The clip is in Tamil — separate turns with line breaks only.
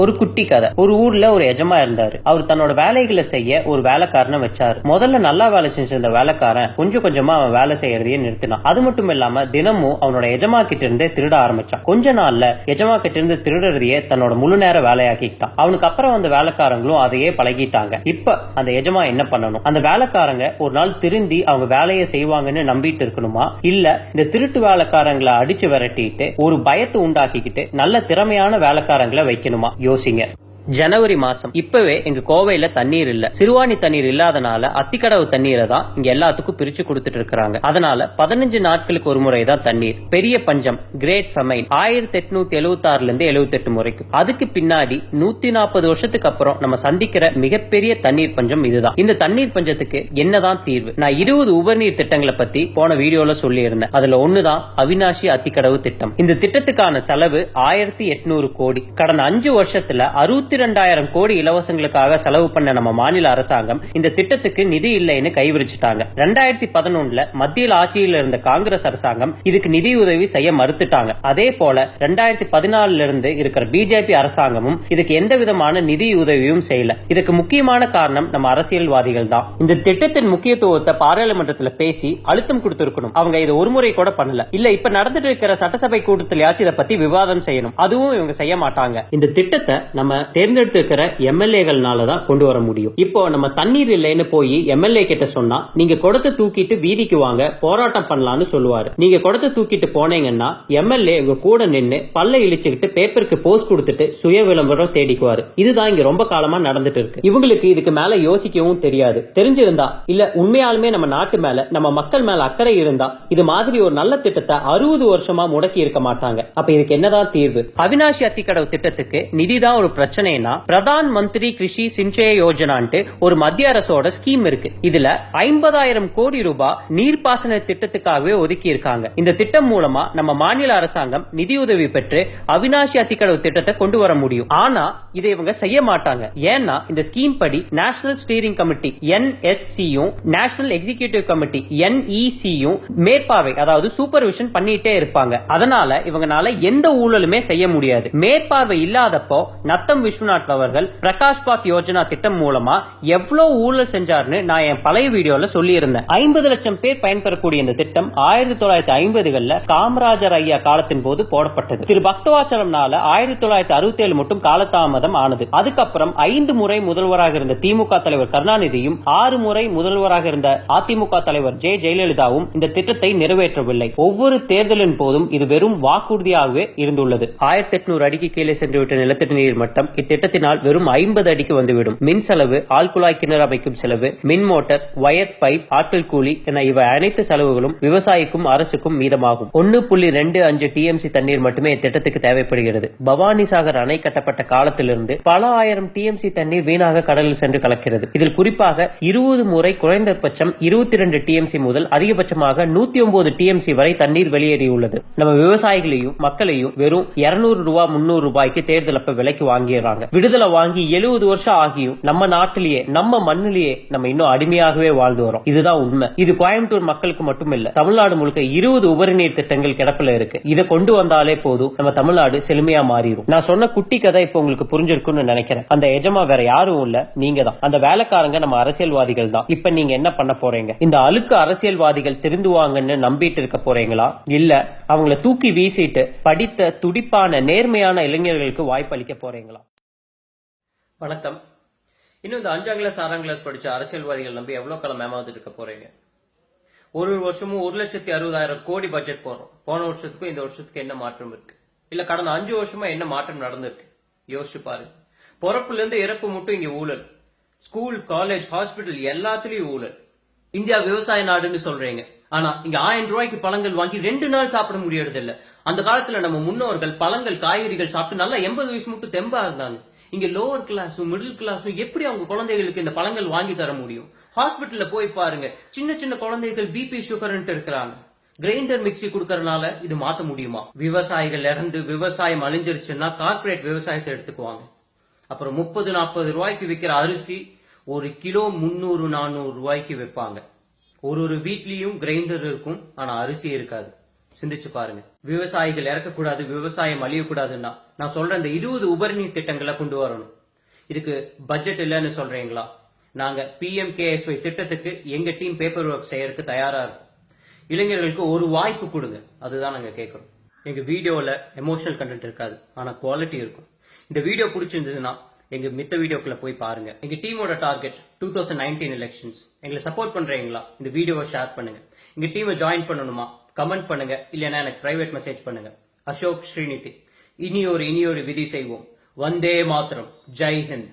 ஒரு குட்டி கதை. ஒரு ஊர்ல ஒரு எஜமா இருந்தாரு. அவர் தன்னோட வேலைகளை செய்ய ஒரு வேலைக்காரனை வச்சாரு. முதல்ல நல்லா வேலை செஞ்சிருந்த வேலைக்காரன் கொஞ்சம் கொஞ்சமா அவன் வேலை செய்யறதையே நிறுத்தினான். அது மட்டும் இல்லாம தினமும் அவனோட எஜமா கிட்ட இருந்தே திருட ஆரம்பிச்சான். கொஞ்ச நாள்ல எஜமா கிட்ட இருந்து திருடுறதையே தன்னோட முழு நேர வேலையாக்கிட்டான். அவனுக்கு அப்புறம் அந்த வேலைக்காரங்களும் அதையே பழகிட்டாங்க. இப்ப அந்த எஜமா என்ன பண்ணணும்? அந்த வேலைக்காரங்க ஒரு நாள் திருந்தி அவங்க வேலையை செய்வாங்கன்னு நம்பிட்டு இருக்கணுமா, இல்ல இந்த திருட்டு வேலைக்காரங்களை அடிச்சு விரட்டிட்டு ஒரு பயத்தை உண்டாக்கிக்கிட்டு நல்ல திறமையான வேலைக்காரங்களை வைக்கணுமா? யோசிங்க. ஜனவரி மாசம். இப்பவே எங்க கோவையில தண்ணீர் இல்ல. சிறுவாணி தண்ணீர் இல்லாதனால அத்திக்கடவு தண்ணீரை தான் இங்க எல்லாத்துக்கும் பிரிச்சு கொடுத்துட்டு இருக்காங்க. அதனால 15 நாட்களுக்கு ஒரு முறை தான் தண்ணீர். பெரிய பஞ்சம், கிரேட் ஃபெமைன் 1876 இருந்து 78 முறைக்கும். அதுக்கு பின்னாடி 140 வருஷத்துக்கு அப்புறம் நம்ம சந்திக்கிற மிகப்பெரிய தண்ணீர் பஞ்சம் இதுதான். இந்த தண்ணீர் பஞ்சத்துக்கு என்னதான் தீர்வு? நான் 20 உபரிநீர் திட்டங்களை பத்தி போன வீடியோல சொல்லி இருந்தேன். அதுல ஒண்ணுதான் அவினாஷி அத்திக்கடவு திட்டம். இந்த திட்டத்துக்கான செலவு 1800 கோடி. கடந்த 5 வருஷத்துல 62,000 கோடி இலவசங்களுக்காக செலவு பண்ண நம்ம மாநில அரசாங்கம் இந்த திட்டத்துக்கு நிதி இல்லைன்னு கைவிரிச்சிட்டாங்க. 2011 மத்தியில் ஆட்சியில் இருந்த காங்கிரஸ் அரசாங்கம் இதுக்கு நிதி உதவி செய்ய மறுத்துட்டாங்க. அதே போல 2014 இருந்து இருக்கிற பிஜேபி அரசாங்கமும் இதுக்கு எந்த விதமான நிதி உதவியும் செய்யல. இதுக்கு முக்கியமான காரணம் நம்ம அரசியல்வாதிகள் தான். இந்த திட்டத்தின் முக்கியத்துவத்தை பாராளுமன்றத்தில் பேசி அழுத்தம் கொடுத்திருக்கணும். அவங்க இதை ஒரு முறை கூட பண்ணல. இல்ல இப்ப நடந்துட்டு இருக்கிற சட்டசபை கூட்டத்திலேயாச்சும் இதை பத்தி விவாதம் செய்யணும். அதுவும் இவங்க செய்ய மாட்டாங்க. இந்த திட்டத்தை நம்ம தேர்ந்தெடுத்திருக்கிற எம்எல்ஏகள்னாலதான் கொண்டு வர முடியும். இப்போ நம்ம தண்ணீர் இல்லைன்னு போய் எம்எல்ஏ கிட்ட சொன்னா நீங்க குடத்தை தூக்கிட்டு வீதிக்கு வாங்க போராட்டம் பண்ணலாம்னு சொல்லுவாரு. நீங்க குடத்தை தூக்கிட்டு போனீங்கன்னா எம்எல்ஏ உங்க கூட நின்னு பல்ல இழிச்சுக்கிட்டு பேப்பருக்கு போஸ்ட் கொடுத்துட்டு சுய விளம்பரம் தேடிக்குவாரு. இதுதான் இங்க ரொம்ப காலமா நடந்துட்டு இருக்கு. இவங்களுக்கு இதுக்கு மேல யோசிக்கவும் தெரியாது. தெரிஞ்சிருந்தா இல்ல உண்மையாலுமே நம்ம நாட்டு மேல நம்ம மக்கள் மேல அக்கறை இருந்தா இது மாதிரி ஒரு நல்ல திட்டத்தை 60 வருஷமா முடக்கி இருக்க மாட்டாங்க. அப்ப இதுக்கு என்னதான் தீர்வு? அவினாஷி அத்திக்கடவு திட்டத்துக்கு நிதிதான் ஒரு பிரச்சனை. பிரதான் மந்திரி கிருஷி சிஞ்சய யோஜனான்ட்டு ஒரு மத்திய அரசோட ஸ்கீம் இருக்கு. இதுல 50,000 கோடி ரூபாய் நீர்ப்பாசன திட்டத்துக்காகவே ஒதுக்கி இருக்காங்க. இந்த திட்டம் மூலமா நம்ம மாநில அரசாங்கம் நிதியுதவி பெற்று அவினாஷி அத்திக்கடவு திட்டத்தை கொண்டு வர முடியும். ஆனா இதை இவங்க செய்ய மாட்டாங்க. ஏன்னா இந்த ஸ்கீம் படி நேஷனல் ஸ்டீரிங் கமிட்டி NSCயும் நேஷனல் எக்ஸிகியூட்டிவ் கமிட்டி NECயும் மேற்பார்வை, அதாவது சூப்பர்விஷன் பண்ணிட்டே இருப்பாங்க. அதனால இவங்கனால எந்த ஊழலுமே செய்ய முடியாது. மேற்பார்வை இல்லாதப்போ நத்தம் விஸ்வநாத் அவர்கள் பிரகாஷ் பாக் யோஜனா திட்டம் மூலமா எவ்வளவு ஊழல் செஞ்சாருன்னு நான் என் பழைய வீடியோல சொல்லி இருந்தேன். 50 லட்சம் பேர் பயன்பெறக்கூடிய இந்த திட்டம் 1950களில் காமராஜர் ஐயா காலத்தின் போது போடப்பட்டது. திரு பக்தவாச்சலம்னால 1967 மட்டும் காலதாமதம் ஆனது. அதுக்கப்புறம் 5 முறை முதல்வராக இருந்த திமுக தலைவர் கருணாநிதியும் 6 முறை முதல்வராக இருந்த அதிமுக தலைவர் ஜெயலலிதாவும் இந்த திட்டத்தை நிறைவேற்றவில்லை. ஒவ்வொரு தேர்தலின் போதும் இது வெறும் வாக்குறுதியாகவே இருந்துள்ளது. 1800 அடிக்கு கீழே சென்றுவிட்ட நிலத்தடி நீர் மட்டம் இத்திட்டத்தினால் வெறும் 50 அடிக்கு வந்துவிடும். மின் செலவு, ஆழ்குழாய் கிணறு அமைக்கும் செலவு, மின் மோட்டார், வயர் பைப், ஆட்கள் கூலி என இவை அனைத்து செலவுகளும் விவசாயிக்கும் அரசுக்கும் மீதமாகும். 1.25 TMC தண்ணீர் மட்டுமே இத்திட்டத்துக்கு தேவைப்படுகிறது. பவானி சாகர் அணை கட்டப்பட்ட காலத்திலிருந்து பல ஆயிரம் TMC தண்ணீர் வீணாக கடலில் சென்று கலக்கிறது. இதில் குறிப்பாக 20 முறை குறைந்தபட்சம் 22 TMC முதல் அதிகபட்சமாக 109 TMC வரை தண்ணீர் வெளியேறியுள்ளது. நம்ம விவசாயிகளையும் மக்களையும் வெறும் 200 ரூபாய் 300 ரூபாய்க்கு தேர்தல் அப்ப விலைக்கு வாங்கிடுறாங்க. விடுதலை வாங்கி 70 வருஷம் ஆகியும் நம்ம நாட்டிலேயே நம்ம மண்ணிலேயே நம்ம இன்னும் அடிமையாகவே வாழ்ந்து வரோம். இதுதான் உண்மை. இது கோயம்புத்தூர் மக்களுக்கு மட்டும் இல்ல, தமிழ்நாடு முழுக்க 20 உபரிநீர் திட்டங்கள் கிடப்பில் இருக்கு. இதை கொண்டு வந்தாலே போதும் நம்ம தமிழ்நாடு செழுமையா மாறிடும். நான் சொன்ன குட்டி கதை இப்ப உங்களுக்கு புரிஞ்சிருக்கும்னு நினைக்கிறேன். அந்த எஜமா வேற யாரும் இல்ல, நீங்க தான். அந்த வேலைக்காரங்க நம்ம அரசியல்வாதிகள் தான். இப்ப நீங்க என்ன பண்ண போறீங்க? இந்த அழுக்கு அரசியல்வாதிகள் திருந்துவாங்கன்னு நம்பிட்டு இருக்க போறீங்களா, இல்ல அவங்களை தூக்கி வீசிட்டு படித்த துடிப்பான நேர்மையான இளைஞர்களுக்கு வாய்ப்பு அளிக்க போறீங்களா? வணக்கம். இன்னும் இந்த 5ஆம் கிளாஸ் 6ஆம் கிளாஸ் படிச்ச அரசியல்வாதிகள் நம்பி எவ்வளவு காலம் ஏமாந்துட்டு இருக்க போறீங்க? ஒரு வருஷமும் 1,60,000 கோடி பட்ஜெட் போறோம். போன வருஷத்துக்கும் இந்த வருஷத்துக்கு என்ன மாற்றம் இருக்கு? இல்ல கடந்த 5 வருஷமா என்ன மாற்றம் நடந்திருக்கு? யோசிச்சு பாருங்க. பிறப்புல இருந்து இறப்பு மட்டும் இங்க ஊழல். ஸ்கூல், காலேஜ், ஹாஸ்பிட்டல் எல்லாத்துலயும் ஊழல். இந்தியா விவசாய நாடுன்னு சொல்றீங்க. ஆனா இங்க 1000 ரூபாய்க்கு பழங்கள் வாங்கி 2 நாள் சாப்பிட முடியறது இல்ல. அந்த காலத்துல நம்ம முன்னோர்கள் பழங்கள், காய்கறிகள் சாப்பிட்டு நல்லா 80 வயசு மட்டும் தெம்பா இருந்தாங்க. இங்க லோவர் கிளாஸும் மிடில் கிளாஸும் எப்படி அவங்க குழந்தைகளுக்கு இந்த பழங்கள் வாங்கி தர முடியும்? ஹாஸ்பிட்டல்ல போய் பாருங்க, சின்ன சின்ன குழந்தைகள் BP சுகர் இருக்கிறாங்க. கிரைண்டர் மிக்சி கொடுக்கறதுனால இது மாத்த முடியுமா? விவசாயிகள் இறந்து விவசாயம் அழிஞ்சிருச்சுன்னா கார்பரேட் விவசாயத்தை எடுத்துக்குவாங்க. அப்புறம் 30-40 ரூபாய்க்கு விற்கிற அரிசி ஒரு கிலோ 300-400 ரூபாய்க்கு விற்பாங்க. ஒரு வீட்லயும் கிரைண்டர் இருக்கும், ஆனா அரிசி இருக்காது. சிந்திச்சு பாருங்க. விவசாயிகள் இறக்கக்கூடாது, விவசாயம் அழியக்கூடாதுன்னா நான் சொல்ற இந்த 20 உபரிநீர் திட்டங்களை கொண்டு வரணும். இதுக்கு பட்ஜெட் இல்லைன்னு சொல்றீங்களா? நாங்க PMKSY திட்டத்துக்கு எங்க டீம் பேப்பர் ஒர்க் செய்யறதுக்கு தயாரா இருக்கும். இளைஞர்களுக்கு ஒரு வாய்ப்பு கொடுங்க, அதுதான் நாங்க கேட்கறோம். எங்க வீடியோல எமோஷனல் கண்டென்ட் இருக்காது, ஆனா குவாலிட்டி இருக்கும். இந்த வீடியோ பிடிச்சிருந்ததுன்னா எங்க மித்த வீடியோக்குள்ள போய் பாருங்க. எங்க டீமோட டார்கெட் 2019 எலெக்ஷன்ஸ். எங்களை சப்போர்ட் பண்றீங்களா? இந்த வீடியோவை ஷேர் பண்ணுங்க. எங்க டீமை ஜாயின் பண்ணணுமா? கமெண்ட் பண்ணுங்க, இல்லைன்னா எனக்கு பிரைவேட் மெசேஜ் பண்ணுங்க. அசோக் ஸ்ரீநிதி. இனியொரு விதி செய்வோம். வந்தே மாத்திரம். ஜெய் ஹிந்த்.